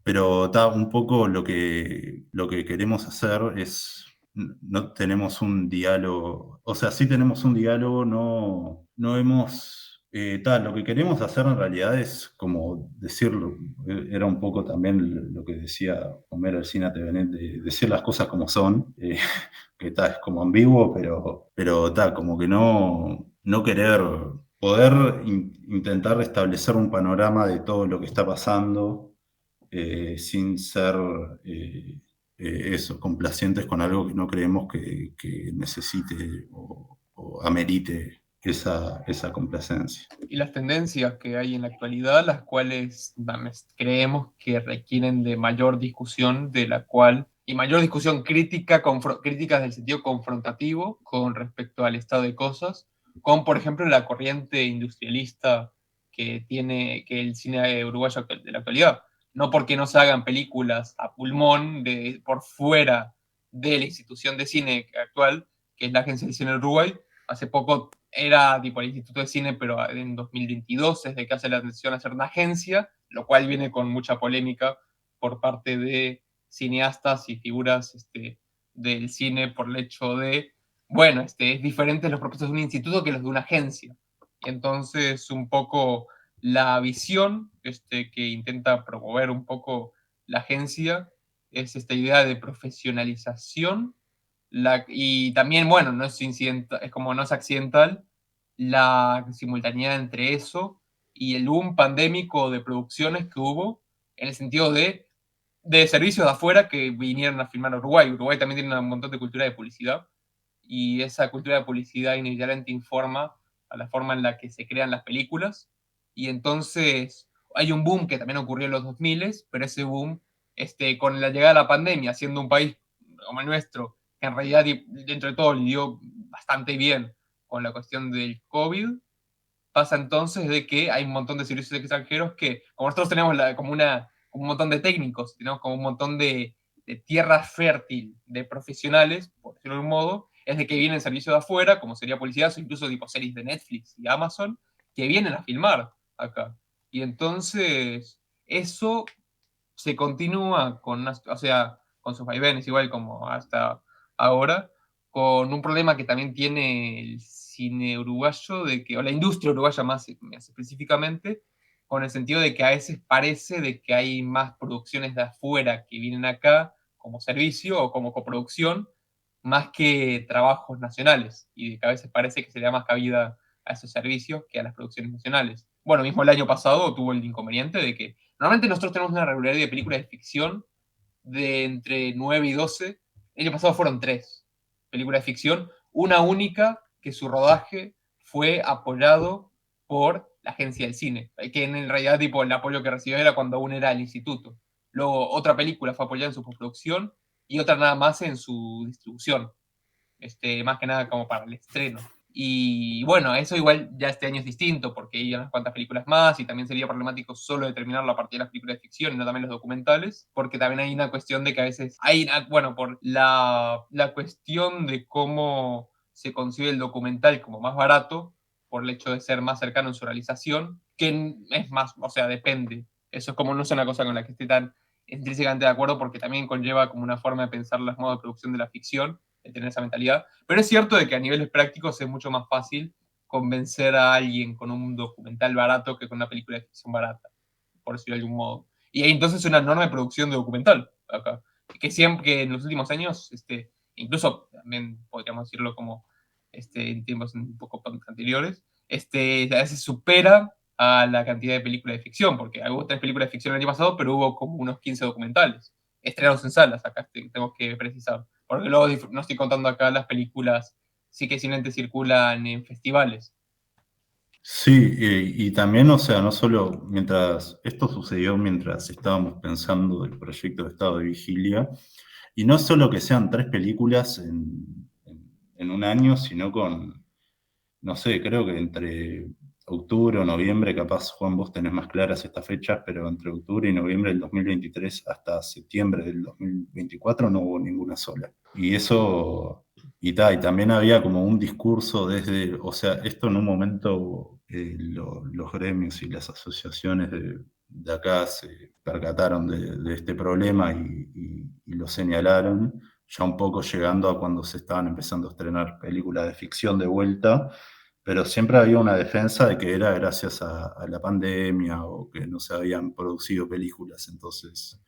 [SPEAKER 3] pero un poco lo que queremos hacer es, no tenemos un diálogo, o sea, sí tenemos un diálogo, no hemos, lo que queremos hacer en realidad es como decirlo, era un poco también lo que decía Homero Alsina Tevenet, de decir las cosas como son, que es como ambiguo, pero como que no querer poder intentar establecer un panorama de todo lo que está pasando sin ser complacientes con algo que no creemos que necesite o amerite esa complacencia.
[SPEAKER 4] Y las tendencias que hay en la actualidad, las cuales creemos que requieren de mayor discusión, y mayor discusión crítica, críticas del sentido confrontativo con respecto al estado de cosas, con, por ejemplo, la corriente industrialista que tiene el cine uruguayo de la actualidad, no porque no se hagan películas a pulmón por fuera de la institución de cine actual, que es la Agencia de Cine de Uruguay. Hace poco era tipo el Instituto de Cine, pero en 2022 es de que hace la decisión de hacer una agencia, lo cual viene con mucha polémica por parte de cineastas y figuras del cine por el hecho de, bueno, es diferente los propósitos de un instituto que los de una agencia. Entonces, un poco la visión que intenta promover un poco la agencia es esta idea de profesionalización y también, bueno, no es como no es accidental la simultaneidad entre eso y el boom pandémico de producciones que hubo en el sentido de servicios de afuera que vinieron a filmar a Uruguay. Uruguay también tiene un montón de cultura de publicidad y esa cultura de publicidad inevitablemente informa a la forma en la que se crean las películas y entonces hay un boom que también ocurrió en los 2000, pero ese boom con la llegada de la pandemia, siendo un país como el nuestro, que en realidad dentro de todo lidió bastante bien con la cuestión del COVID, pasa entonces de que hay un montón de servicios extranjeros que, como nosotros tenemos como un montón de técnicos, tenemos como un montón de tierra fértil de profesionales, por decirlo de un modo, es de que vienen servicios de afuera, como sería publicidad, o incluso tipo series de Netflix y Amazon, que vienen a filmar acá. Y entonces eso se continúa o sea, con sus vaivenes, igual como hasta ahora, con un problema que también tiene el cine uruguayo, o la industria uruguaya más específicamente, con el sentido de que a veces parece de que hay más producciones de afuera que vienen acá como servicio o como coproducción, más que trabajos nacionales, y de que a veces parece que se le da más cabida a esos servicios que a las producciones nacionales. Bueno, mismo el año pasado tuvo el inconveniente de que normalmente nosotros tenemos una regularidad de películas de ficción de entre 9 y 12. El año pasado fueron 3 películas de ficción, una única que su rodaje fue apoyado por la agencia del cine, que en realidad tipo, el apoyo que recibió era cuando aún era el instituto. Luego otra película fue apoyada en su postproducción y otra nada más en su distribución, más que nada como para el estreno. Y bueno, eso igual ya este año es distinto, porque hay unas cuantas películas más y también sería problemático solo determinar la parte de las películas de ficción y no también los documentales, porque también hay una cuestión de que a veces bueno, por la cuestión de cómo se concibe el documental como más barato, por el hecho de ser más cercano en su realización, que es más, o sea, depende. Eso es como no es una cosa con la que esté tan intrínsecamente de acuerdo, porque también conlleva como una forma de pensar los modos de producción de la ficción, de tener esa mentalidad. Pero es cierto de que a niveles prácticos es mucho más fácil convencer a alguien con un documental barato que con una película de ficción barata, por decirlo de algún modo. Y hay entonces una enorme producción de documental acá, que siempre que en los últimos años, incluso también podríamos decirlo como en tiempos un poco anteriores, a veces supera a la cantidad de películas de ficción, porque hubo 3 películas de ficción el año pasado, pero hubo como unos 15 documentales estrenados en salas, acá tengo que precisar, porque luego no estoy contando acá las películas sí que simplemente circulan en festivales.
[SPEAKER 3] Sí, y también, o sea, no solo esto sucedió mientras estábamos pensando el proyecto de estado de vigilia, y no solo que sean 3 películas en un año, sino con, no sé, creo que entre octubre o noviembre, capaz Juan vos tenés más claras estas fechas, pero entre octubre y noviembre del 2023 hasta septiembre del 2024 no hubo ninguna sola. Y eso, y también había como un discurso o sea, esto en un momento los gremios y las asociaciones de acá se percataron de este problema y lo señalaron, ya un poco llegando a cuando se estaban empezando a estrenar películas de ficción de vuelta, pero siempre había una defensa de que era gracias a la pandemia o que no se habían producido películas, entonces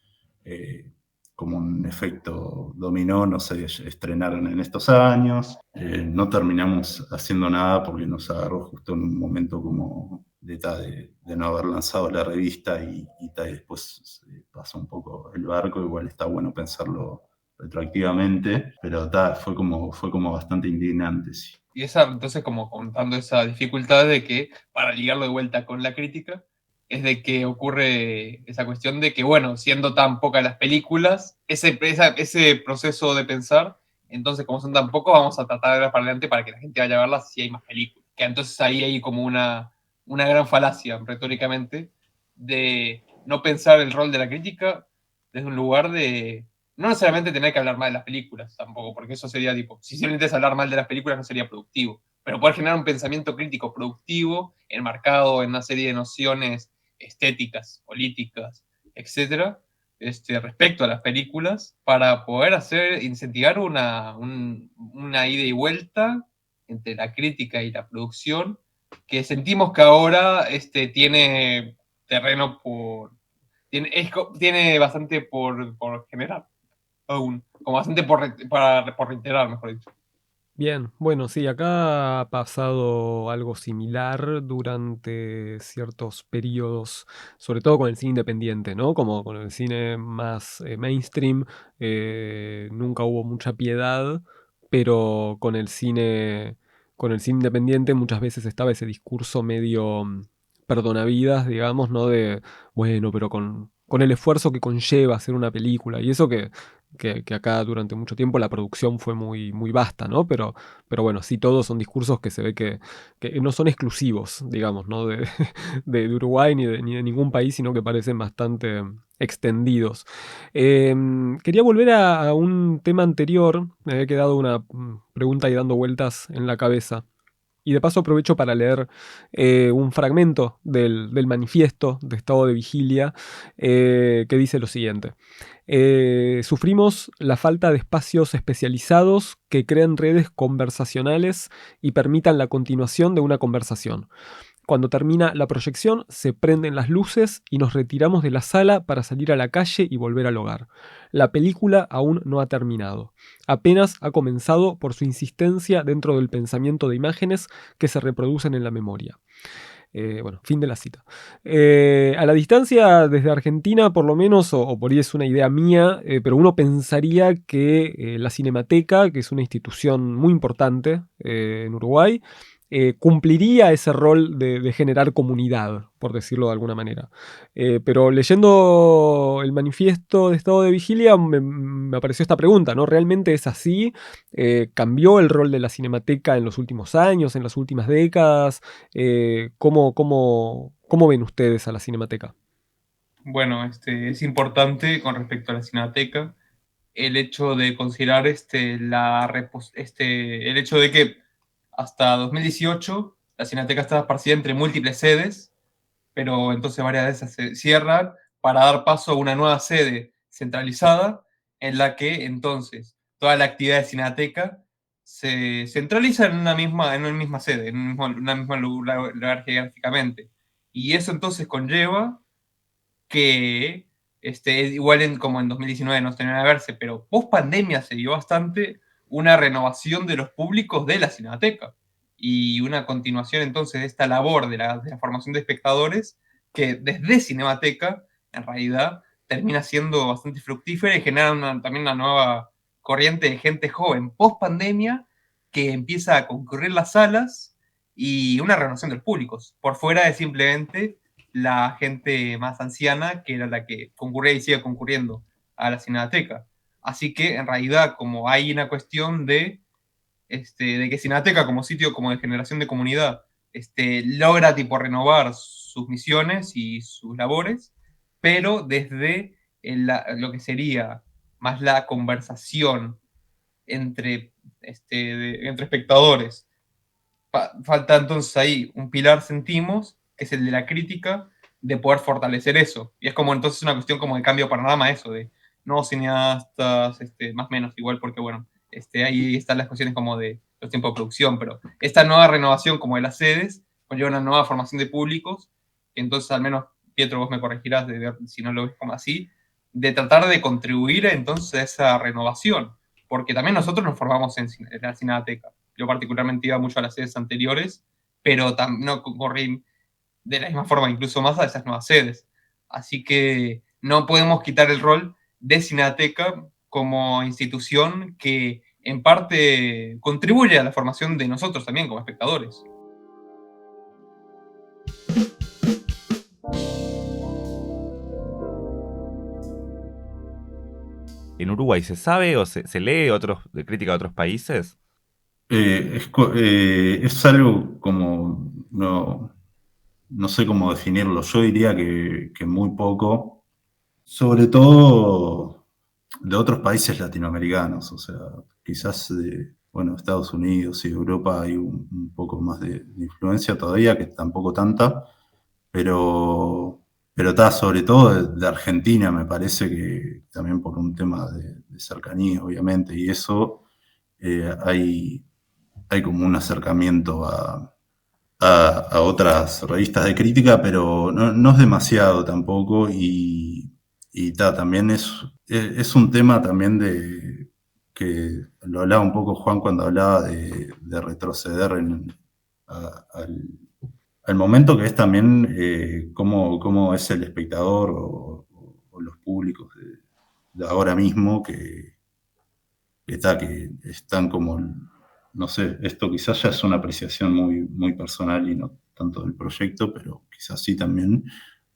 [SPEAKER 3] como un efecto dominó, no se estrenaron en estos años, no terminamos haciendo nada porque nos agarró justo en un momento como de no haber lanzado la revista y después pasó un poco el barco, igual está bueno pensarlo retroactivamente, pero fue como bastante indignante, sí.
[SPEAKER 4] Y entonces como contando esa dificultad de que, para ligarlo de vuelta con la crítica, es de que ocurre esa cuestión de que, bueno, siendo tan pocas las películas, ese proceso de pensar, entonces como son tan pocos, vamos a tratar de ver para adelante para que la gente vaya a verlas si hay más películas. Que entonces ahí hay como una gran falacia retóricamente de no pensar el rol de la crítica desde un lugar de no necesariamente tener que hablar mal de las películas tampoco, porque eso sería tipo, si simplemente es hablar mal de las películas no sería productivo, pero poder generar un pensamiento crítico productivo enmarcado en una serie de nociones estéticas, políticas, etcétera, respecto a las películas, para poder incentivar una ida y vuelta entre la crítica y la producción, que sentimos que ahora tiene terreno tiene bastante por generar aún, como bastante por reiterar, mejor dicho.
[SPEAKER 2] Bien, bueno, sí, acá ha pasado algo similar durante ciertos periodos, sobre todo con el cine independiente, ¿no? Como con el cine más mainstream, nunca hubo mucha piedad, pero con el cine independiente muchas veces estaba ese discurso medio perdonavidas, digamos, ¿no? De, bueno, pero con el esfuerzo que conlleva hacer una película, y eso que acá durante mucho tiempo la producción fue muy, muy vasta, ¿no? Pero bueno, sí, todos son discursos que se ve que no son exclusivos, digamos, ¿no? De Uruguay ni de ningún país, sino que parecen bastante extendidos. Quería volver a un tema anterior, me había quedado una pregunta ahí dando vueltas en la cabeza. Y de paso aprovecho para leer un fragmento del manifiesto de estado de vigilia que dice lo siguiente. Sufrimos la falta de espacios especializados que creen redes conversacionales y permitan la continuación de una conversación. Cuando termina la proyección, se prenden las luces y nos retiramos de la sala para salir a la calle y volver al hogar. La película aún no ha terminado. Apenas ha comenzado por su insistencia dentro del pensamiento de imágenes que se reproducen en la memoria. Bueno, fin de la cita. A la distancia desde Argentina, por lo menos, o por ahí es una idea mía, pero uno pensaría que la Cinemateca, que es una institución muy importante en Uruguay, cumpliría ese rol de generar comunidad, por decirlo de alguna manera. Pero leyendo el manifiesto de estado de vigilia me apareció esta pregunta, ¿no? ¿Realmente es así? ¿Cambió el rol de la Cinemateca en los últimos años, en las últimas décadas? ¿Cómo ven ustedes a la Cinemateca?
[SPEAKER 4] Bueno, es importante con respecto a la Cinemateca el hecho de considerar el hecho de que hasta 2018 la Cinemateca estaba esparcida entre múltiples sedes, pero entonces varias de esas se cierran para dar paso a una nueva sede centralizada en la que entonces toda la actividad de Cinemateca se centraliza en una misma sede, en una misma lugar geográficamente. Y eso entonces conlleva que igual como en 2019 no tenía que verse, pero post pandemia se dio bastante una renovación de los públicos de la Cinemateca y una continuación entonces de esta labor de la formación de espectadores que desde Cinemateca en realidad termina siendo bastante fructífera y genera también una nueva corriente de gente joven post pandemia que empieza a concurrir las salas y una renovación de los públicos, por fuera de simplemente la gente más anciana, que era la que concurría y sigue concurriendo a la Cinemateca. Así que, en realidad, como hay una cuestión de que Cinemateca, como sitio como de generación de comunidad, logra tipo renovar sus misiones y sus labores, pero desde lo que sería más la conversación entre, entre espectadores. Falta entonces ahí un pilar, sentimos, que es el de la crítica, de poder fortalecer eso. Y es como entonces una cuestión como de cambio de panorama eso, de nuevos cineastas, más o menos igual, porque bueno, ahí están las cuestiones como de los tiempos de producción, pero esta nueva renovación como de las sedes conlleva una nueva formación de públicos, que entonces al menos, Pietro, vos me corregirás de ver si no lo ves como así, de tratar de contribuir entonces a esa renovación, porque también nosotros nos formamos en la Cinemateca. Yo particularmente iba mucho a las sedes anteriores, pero no corrí de la misma forma, incluso más a esas nuevas sedes. Así que no podemos quitar el rol de Cinemateca como institución que en parte contribuye a la formación de nosotros también como espectadores.
[SPEAKER 5] ¿En Uruguay se sabe o se lee de crítica de otros países?
[SPEAKER 3] Es algo como no no sé cómo definirlo, yo diría que muy poco, sobre todo de otros países latinoamericanos, o sea, quizás de, bueno, Estados Unidos y Europa hay un poco más de influencia todavía, que tampoco tanta, pero, pero está sobre todo de Argentina, me parece que también por un tema de cercanía, obviamente, y eso hay como un acercamiento a otras revistas de crítica, pero no es demasiado tampoco, también es un tema también que lo hablaba un poco Juan cuando hablaba de retroceder al, al momento, que es también cómo es el espectador o los públicos de ahora mismo que están como, no sé, esto quizás ya es una apreciación muy personal y no tanto del proyecto, pero quizás sí también,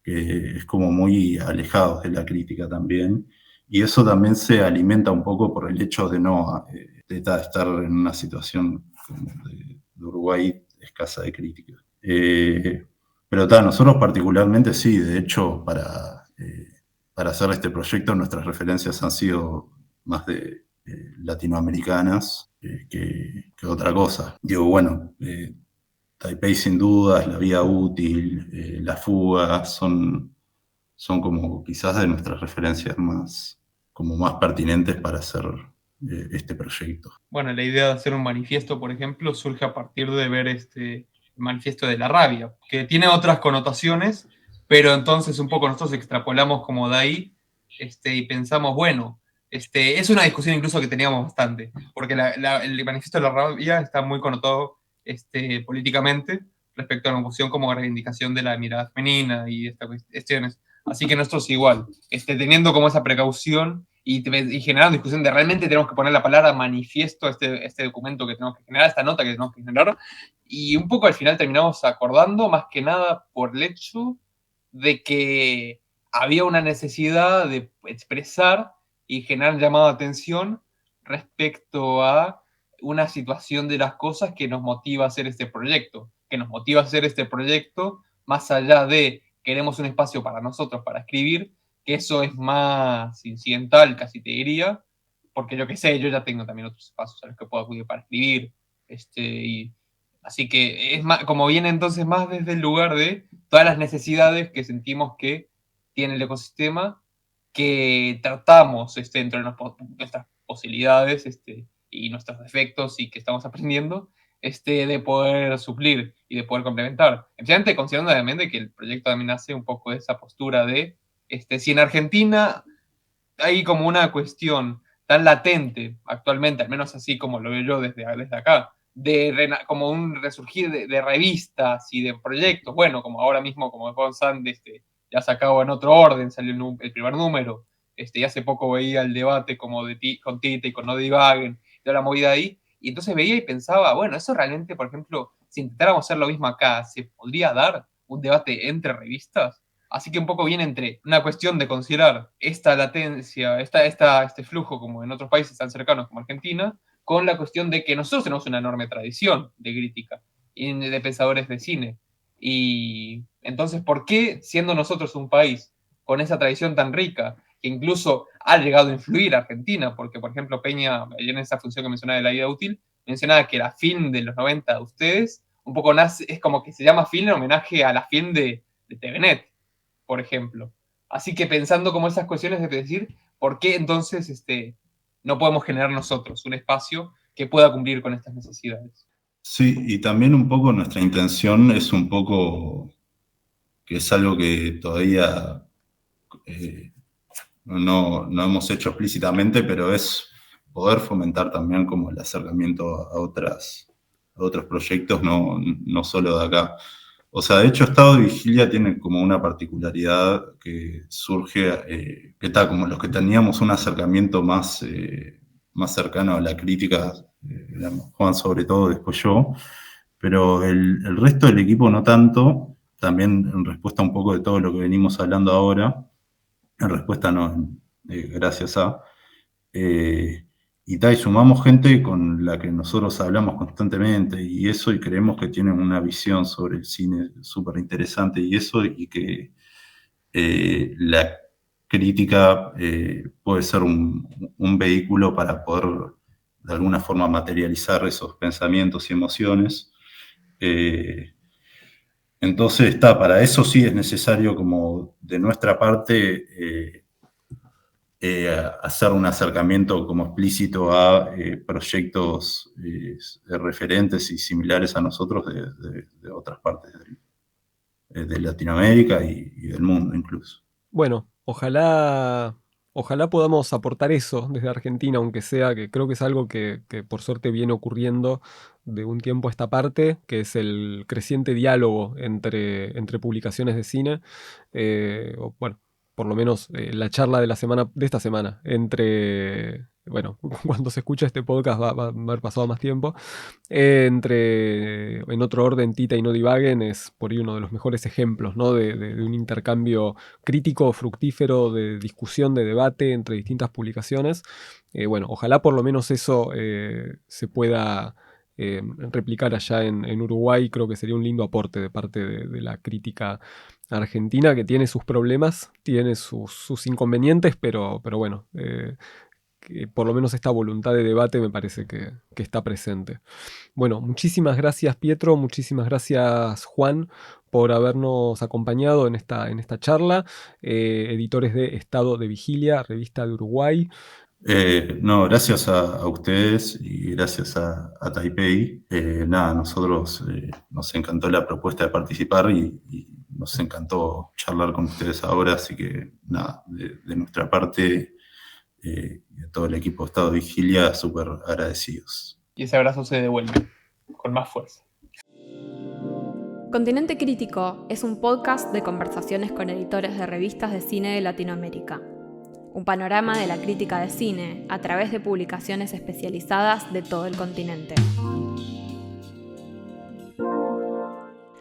[SPEAKER 3] que es como muy alejados de la crítica también, y eso también se alimenta un poco por el hecho de no estar en una situación como de Uruguay escasa de crítica. Pero nosotros particularmente sí, de hecho, para hacer este proyecto nuestras referencias han sido más de latinoamericanas que otra cosa. Digo, bueno, Taipei sin dudas, La Vida Útil, La Fuga, son como quizás de nuestras referencias como más pertinentes para hacer este proyecto.
[SPEAKER 4] Bueno, la idea de hacer un manifiesto, por ejemplo, surge a partir de ver el manifiesto de la rabia, que tiene otras connotaciones, pero entonces un poco nosotros extrapolamos como de ahí y pensamos, bueno, es una discusión incluso que teníamos bastante, porque el manifiesto de la rabia está muy connotado políticamente respecto a la oposición como reivindicación de la mirada femenina y estas cuestiones. Así que nosotros igual, teniendo como esa precaución y generando discusión de realmente tenemos que poner la palabra manifiesto a este documento que tenemos que generar, esta nota que tenemos que generar, y un poco al final terminamos acordando más que nada por el hecho de que había una necesidad de expresar y generar llamado de atención respecto a una situación de las cosas que nos motiva a hacer este proyecto, más allá de queremos un espacio para nosotros para escribir, que eso es más incidental, casi te diría, porque yo qué sé, yo ya tengo también otros espacios a los que puedo acudir para escribir, así que es más, como viene entonces más desde el lugar de todas las necesidades que sentimos que tiene el ecosistema, que tratamos dentro de nuestras posibilidades y nuestros defectos y que estamos aprendiendo, de poder suplir y de poder complementar. Especialmente considerando obviamente que el proyecto también hace un poco de esa postura de si en Argentina hay como una cuestión tan latente actualmente, al menos así como lo veo yo desde acá, como un resurgir de revistas y de proyectos, bueno, como ahora mismo, como Juan Sand, ya sacado en otro orden, salió el primer número, y hace poco veía el debate como con Tita y con No Divaguen, toda la movida ahí, y entonces veía y pensaba, bueno, eso realmente, por ejemplo, si intentáramos hacer lo mismo acá, ¿se podría dar un debate entre revistas? Así que un poco viene entre una cuestión de considerar esta latencia, este flujo como en otros países tan cercanos como Argentina, con la cuestión de que nosotros tenemos una enorme tradición de crítica y de pensadores de cine. Y entonces, ¿por qué, siendo nosotros un país con esa tradición tan rica, que incluso ha llegado a influir a Argentina? Porque, por ejemplo, Peña, en esa función que mencionaba de la vida útil, mencionaba que la film de los 90 de ustedes, un poco nace, es como que se llama film en homenaje a la film de TVNet, por ejemplo. Así que pensando como esas cuestiones de decir, ¿por qué entonces no podemos generar nosotros un espacio que pueda cumplir con estas necesidades?
[SPEAKER 3] Sí, y también un poco nuestra intención es un poco, que es algo que todavía no hemos hecho explícitamente, pero es poder fomentar también como el acercamiento a otros proyectos, no solo de acá. O sea, de hecho, Estado de Vigilia tiene como una particularidad que surge, que está como los que teníamos un acercamiento más cercano a la crítica, Juan sobre todo, después yo, pero el resto del equipo no tanto, también en respuesta un poco de todo lo que venimos hablando ahora, en respuesta no, gracias a, eh, y sumamos gente con la que nosotros hablamos constantemente y eso, y creemos que tienen una visión sobre el cine súper interesante y eso, y que la crítica puede ser un vehículo para poder de alguna forma materializar esos pensamientos y emociones. Entonces, para eso sí es necesario, como de nuestra parte, hacer un acercamiento como explícito a proyectos referentes y similares a nosotros de otras partes de Latinoamérica y del mundo incluso.
[SPEAKER 2] Bueno, ojalá podamos aportar eso desde Argentina, aunque sea, que creo que es algo que por suerte viene ocurriendo de un tiempo a esta parte, que es el creciente diálogo entre publicaciones de cine, o bueno, por lo menos la charla de esta semana, bueno, cuando se escucha este podcast va a haber pasado más tiempo, en otro orden, Tita y No Divaguen es por ahí uno de los mejores ejemplos, ¿no? de un intercambio crítico, fructífero, de discusión, de debate entre distintas publicaciones. Bueno, ojalá por lo menos eso se pueda replicar allá en Uruguay. Creo que sería un lindo aporte de parte de la crítica argentina, que tiene sus problemas, tiene sus inconvenientes, pero bueno, que por lo menos esta voluntad de debate me parece que está presente. Bueno, muchísimas gracias Pietro, muchísimas gracias Juan por habernos acompañado en esta charla, editores de Estado de Vigilia, revista de Uruguay.
[SPEAKER 3] No, gracias a ustedes y gracias a Taipei. Nada, nosotros nos encantó la propuesta de participar y nos encantó charlar con ustedes ahora, así que nada, de nuestra parte, de todo el equipo de Estado de Vigilia, súper agradecidos.
[SPEAKER 4] Y ese abrazo se devuelve con más fuerza.
[SPEAKER 1] Continente Crítico es un podcast de conversaciones con editores de revistas de cine de Latinoamérica. Un panorama de la crítica de cine a través de publicaciones especializadas de todo el continente.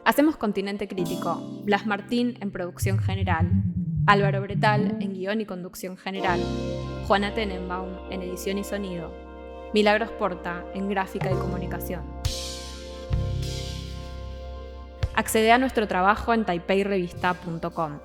[SPEAKER 1] Hacemos Continente Crítico, Blas Martín en producción general, Álvaro Bretal en guión y conducción general, Juana Tenenbaum en edición y sonido, Milagros Porta en gráfica y comunicación. Accede a nuestro trabajo en taipeirevista.com.